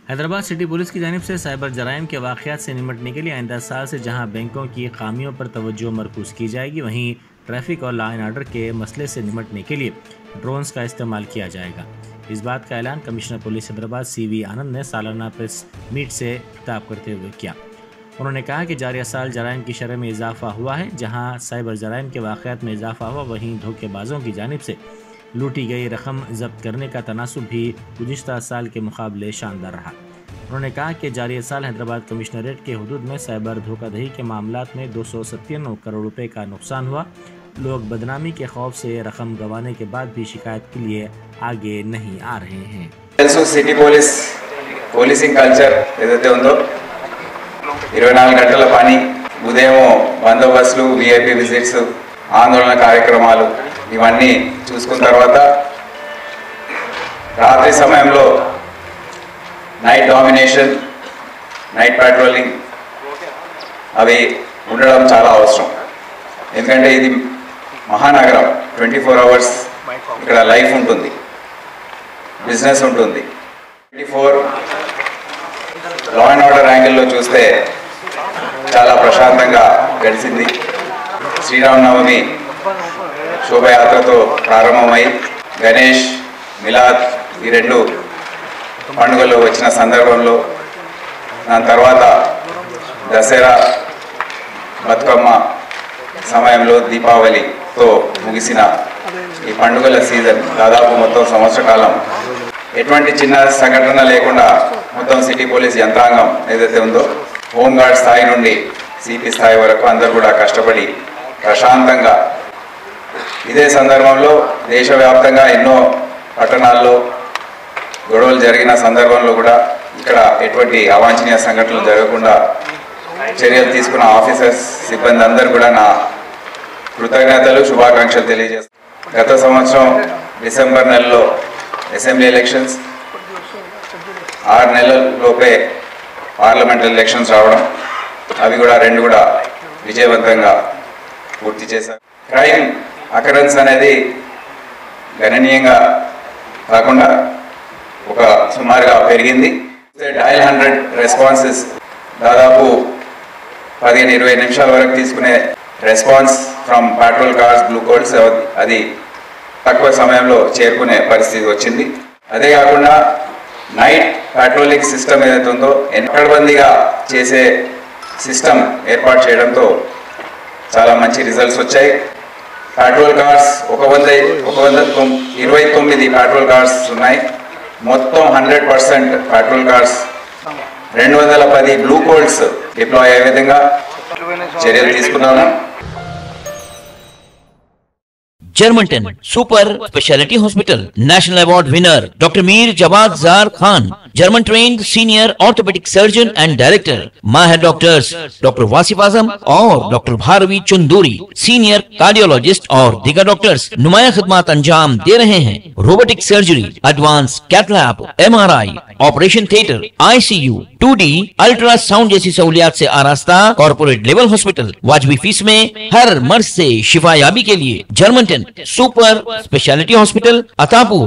Hyderabad city police की जानिब से साइबर जराइम के वाक़यात से निमटने के लिए आइंदा साल से जहां बैंकों की खामियों पर तवज्जो मरकूज़ की जाएगी, वहीं ट्रैफिक और लॉ एंड ऑर्डर के मसले से निमटने के लिए ड्रोन्स का इस्तेमाल किया जाएगा। इस बात का ऐलान कमिश्नर पुलिस हैदराबाद CV आनंद ने सालाना प्रेस मीट से खिताब करते हुए किया। उन्होंने कहा कि जारिया साल जराइम की शरह में इजाफा हुआ है। जहां साइबर जराइम के वाक़यात में इजाफा हुआ, वहीं धोखेबाजों की जानिब से लूटी गई रकम जब्त करने का तनासुब भी गुज़िश्ता साल के मुकाबले शानदार रहा। उन्होंने कहा कि जारिया साल हैदराबाद कमिश्नरेट के हुदूद में साइबर धोखाधड़ी के मामलात में 297 करोड़ रुपए का नुकसान हुआ। लोग बदनामी के खौफ से रकम गंवाने के बाद भी शिकायत के लिए आगे नहीं आ रहे हैं। सिटी पुलिस పోలీసింగ్ కల్చర్ ఏదైతే ఉందో 24 గంటల పని, ఉదయం బందోబస్తులు, VIP విజిట్స్, ఆందోళన కార్యక్రమాలు ఇవన్నీ చూసుకున్న తర్వాత రాత్రి సమయంలో నైట్ డామినేషన్, నైట్ పెట్రోలింగ్ అవి ఉండడం చాలా అవసరం. ఎందుకంటే ఇది మహానగరం, 24 అవర్స్ ఇక్కడ లైఫ్ ఉంటుంది, బిజినెస్ ఉంటుంది. 24 లా అండ్ ఆర్డర్ యాంగిల్లో చూస్తే చాలా ప్రశాంతంగా గడిచింది. శ్రీరామనవమి శోభయాత్రతో ప్రారంభమై గణేష్, మిలాద్ ఈ రెండు పండుగలు వచ్చిన సందర్భంలో, దాని తర్వాత దసరా, బతుకమ్మ సమయంలో దీపావళితో ముగిసిన ఈ పండుగల సీజన్ దాదాపు మొత్తం సంవత్సర కాలం ఎటువంటి చిన్న సంఘటన లేకుండా మొత్తం సిటీ పోలీస్ యంత్రాంగం ఏదైతే ఉందో హోంగార్డ్ స్థాయి నుండి CP స్థాయి వరకు అందరూ కూడా కష్టపడి ప్రశాంతంగా, ఇదే సందర్భంలో దేశవ్యాప్తంగా ఎన్నో పట్టణాల్లో గొడవలు జరిగిన సందర్భంలో కూడా ఇక్కడ ఎటువంటి అవాంఛనీయ సంఘటనలు జరగకుండా చర్యలు తీసుకున్న ఆఫీసర్స్, సిబ్బంది అందరూ కూడా నా కృతజ్ఞతలు, శుభాకాంక్షలు తెలియజేస్తాను. గత సంవత్సరం డిసెంబర్ నెలలో అసెంబ్లీ ఎలక్షన్స్, 6 నెలల్లోపే పార్లమెంటరీ ఎలక్షన్స్ రావడం, అవి కూడా రెండు కూడా విజయవంతంగా పూర్తి చేశారు. క్రైమ్ అకరెన్స్ అనేది గణనీయంగా కాకుండా ఒక సుమారుగా పెరిగింది. డయల్ 100 రెస్పాన్సెస్ దాదాపు 15-20 నిమిషాల వరకు తీసుకునే response from petrol cars, blue codes అది తక్కువ సమయంలో చేరుకునే పరిస్థితి వచ్చింది. అదే కాకుండా నైట్ పెట్రోలింగ్ సిస్టమ్ ఏదైతే ఉందో ఎక్కడబందీగా చేసే సిస్టమ్ ఏర్పాటు చేయడంతో చాలా మంచి రిజల్ట్స్ వచ్చాయి. పెట్రోల్ కార్స్ 129 పెట్రోల్ కార్స్ ఉన్నాయి. మొత్తం 100% petrol cars, 210 blue codes deploy అయ్యే విధంగా చర్యలు తీసుకున్నాము. Germanten super speciality hospital national award winner doctor Mir Jawad Zar Khan, German trained senior orthopaedic surgeon and director, माहिर डॉक्टर्स डॉक्टर वासिफ आजम और doctor Bharavi Chunduri, senior cardiologist और दीगर डॉक्टर्स नुमाया खिदमत अंजाम दे रहे हैं. Robotic surgery, advance cath lab, MRI, operation theatre, ICU, 2D ultrasound जैसी सहूलियात से आरास्ता कॉर्पोरेट लेवल हॉस्पिटल. वाजबी फीस में हर मर्ज से शिफायाबी के लिए Germanton super speciality hospital, Attapur.